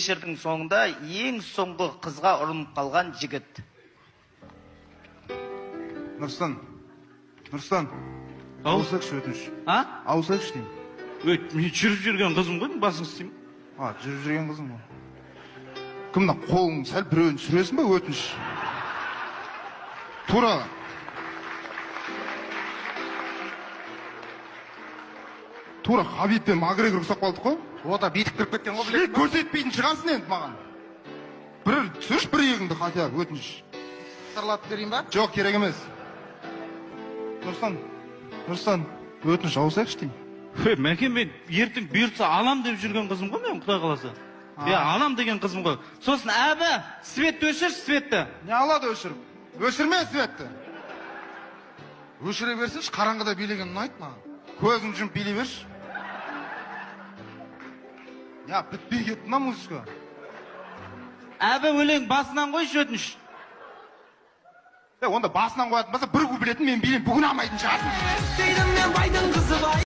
Шердің соңында ең соңғы қызға ұрынып қалған жігіт. Нұрстан. Ауысайықшы өтініш. Ауысайықшы деймін. Мен жүріп жүрген қызым ғой, басың істеймін. Жүріп жүрген қызым ғой. Кімді қолың сәл біреуін сүресің ба өтініш? Тура. Тура Хабиб пен Макгрегор ұқсап қалдық қой. Ода бетіп кіріп кеткен ғой, білесің ба? Көрсетпейтін шығарсың енді маған. Бір түсірші бір егіңді хотя бы өтініш. Сырлатып берейін ба? Жоқ, керек емес. Нұрстан, өтініш ауысайықшы деймін. Мәке, мен ертең бұйыртса алам деп жүрген қызым ғой мен, Құдай қаласа. Алам деген қызым ғой. Сосын әбі, Светті өшір, Светті. Не алады өшіріп? Өшірме Светті. Өшіре берсінші, қараңғыда билеген ұнайды маған. Көзің жұмып билей берші. Бітпей кетті ма музыка? Әбі өлең басынан қойшы өтініш. Онда басынан қоятын болса бір куплетін мен билеймін, бүгін алмайтын шығарсың.